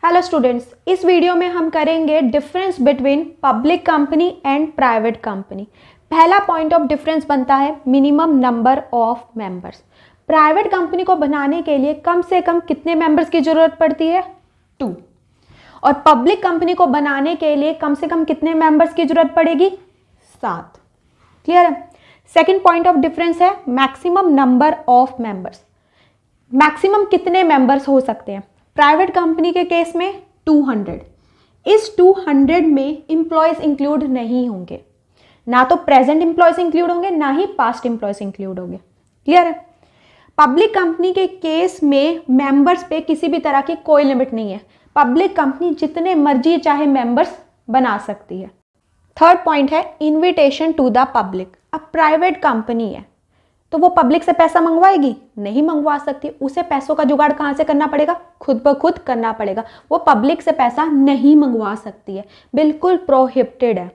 Hello students, इस video में हम करेंगे difference between public company and private company. पहला पॉइंट ऑफ डिफरेंस बनता है minimum number of members. Private company को बनाने के लिए कम से कम कितने मेंबर्स की जरूरत पड़ती है? 2। और पब्लिक कंपनी को बनाने के लिए कम से कम कितने मेंबर्स की जरूरत पड़ेगी? 7। क्लियर है? सेकेंड पॉइंट ऑफ डिफरेंस है maximum number of members. Maximum कितने मेंबर्स हो सकते हैं? प्राइवेट कंपनी के केस में 200। इस 200 में इंप्लॉयज इंक्लूड नहीं होंगे, ना तो प्रेजेंट इंप्लॉयज इंक्लूड होंगे ना ही पास्ट इंप्लॉयज इंक्लूड होंगे। क्लियर है? पब्लिक कंपनी के केस में मेंबर्स पे किसी भी तरह की कोई लिमिट नहीं है। पब्लिक कंपनी जितने मर्जी चाहे मेंबर्स बना सकती है। थर्ड पॉइंट है इन्विटेशन टू द पब्लिक। अब प्राइवेट कंपनी है तो वो पब्लिक से पैसा मंगवाएगी? नहीं मंगवा सकती। उसे पैसों का जुगाड़ कहाँ से करना पड़ेगा? खुद ब खुद करना पड़ेगा। वो पब्लिक से पैसा नहीं मंगवा सकती है, बिल्कुल प्रोहिबिटेड है।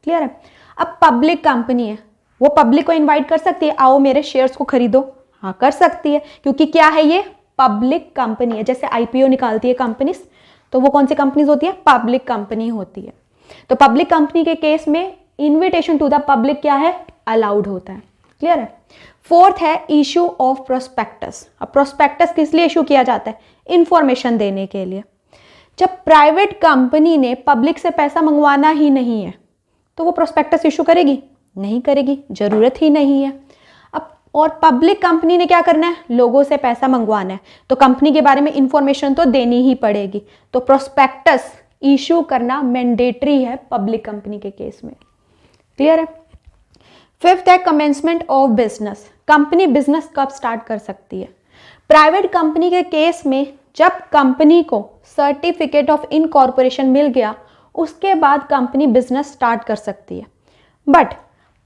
क्लियर है? अब पब्लिक कंपनी है, वो पब्लिक को इनवाइट कर सकती है, आओ मेरे शेयर्स को खरीदो। हाँ, कर सकती है, क्योंकि क्या है, ये पब्लिक कंपनी है। जैसे आईपीओ निकालती है कंपनीज, तो वो कौन सी कंपनीज होती है? पब्लिक कंपनी होती है। तो पब्लिक कंपनी के केस में इन्विटेशन टू द पब्लिक क्या है? अलाउड होता है। क्लियर है? फोर्थ है इशू ऑफ प्रोस्पेक्टस। अब प्रोस्पेक्टस किस लिए इशू किया जाता है? इंफॉर्मेशन देने के लिए। जब प्राइवेट कंपनी ने पब्लिक से पैसा मंगवाना ही नहीं है तो वो प्रोस्पेक्टस इशू करेगी? नहीं करेगी, जरूरत ही नहीं है। अब और पब्लिक कंपनी ने क्या करना है? लोगों से पैसा मंगवाना है, तो कंपनी के बारे में इंफॉर्मेशन तो देनी ही पड़ेगी। तो प्रोस्पेक्टस इशू करना मैंडेटरी है पब्लिक कंपनी के केस में। क्लियर है? फिफ्थ है commencement of business. Company business कब स्टार्ट कर सकती है? प्राइवेट कंपनी के केस में जब कंपनी को सर्टिफिकेट ऑफ इनकॉर्पोरेशन मिल गया, उसके बाद कंपनी बिजनेस स्टार्ट कर सकती है। बट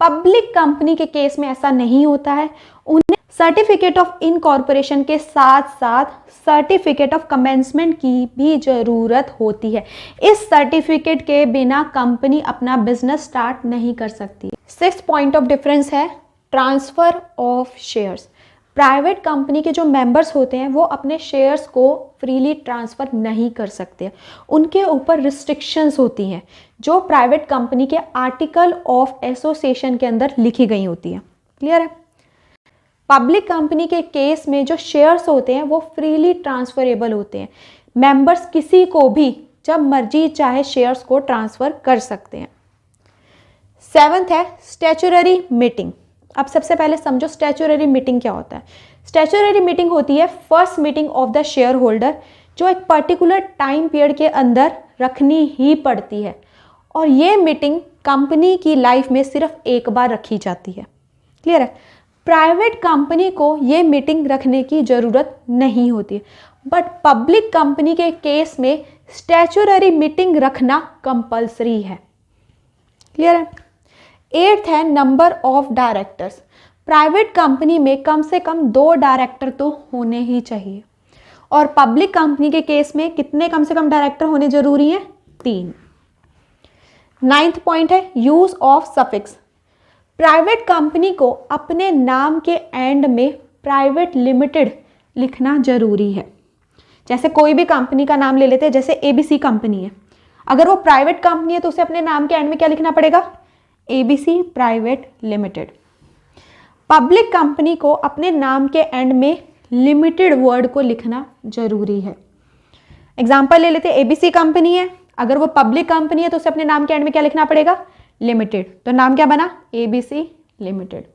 पब्लिक कंपनी के केस में ऐसा नहीं होता है। उन्हें सर्टिफिकेट ऑफ इनकॉर्पोरेशन के साथ साथ सर्टिफिकेट ऑफ कमेंसमेंट की भी जरूरत होती है। इस सर्टिफिकेट के बिना कंपनी अपना बिजनेस स्टार्ट नहीं कर सकती। सिक्स्थ पॉइंट ऑफ डिफरेंस है transfer of shares. Private company के जो मेंबर्स होते हैं वो अपने शेयर्स को फ्रीली ट्रांसफ़र नहीं कर सकते। उनके ऊपर रिस्ट्रिक्शंस होती हैं जो प्राइवेट कंपनी के आर्टिकल ऑफ एसोसिएशन के अंदर लिखी गई होती है। क्लियर है? पब्लिक कंपनी के केस में जो शेयर्स होते हैं वो फ्रीली ट्रांसफरेबल होते हैं। मेंबर्स किसी को भी जब मर्जी चाहे शेयर्स को ट्रांसफ़र कर सकते हैं। सेवंथ है स्टैच्यूटरी मीटिंग। अब सबसे पहले समझो स्टैच्यूटरी मीटिंग क्या होता है। स्टैच्यूटरी मीटिंग होती है first meeting of the share holder, जो एक पर्टिकुलर टाइम पीरियड के अंदर रखनी ही पड़ती है। और ये मीटिंग कंपनी की लाइफ में सिर्फ एक बार रखी जाती है। क्लियर है? प्राइवेट कंपनी को ये मीटिंग रखने की ज़रूरत नहीं होती है, बट पब्लिक कंपनी के केस में स्टैच्यूटरी मीटिंग रखना कंपल्सरी है। क्लियर है? एट्थ है number of directors. Private company में कम से कम 2 डायरेक्टर तो होने ही चाहिए, और पब्लिक कंपनी के केस में कितने कम से कम डायरेक्टर होने जरूरी हैं? 3। नाइन्थ पॉइंट है use of suffix. Private company को अपने नाम के एंड में प्राइवेट लिमिटेड लिखना जरूरी है। जैसे कोई भी कंपनी का नाम ले लेते हैं, जैसे एबीसी कंपनी है, अगर वो प्राइवेट कंपनी है तो उसे अपने नाम के एंड में क्या लिखना पड़ेगा? ABC private limited. Public company को अपने नाम के एंड में लिमिटेड वर्ड को लिखना जरूरी है। एग्जांपल ले लेते हैं, एबीसी कंपनी है, अगर वो पब्लिक कंपनी है तो उसे अपने नाम के एंड में क्या लिखना पड़ेगा? लिमिटेड। तो नाम क्या बना? ABC limited.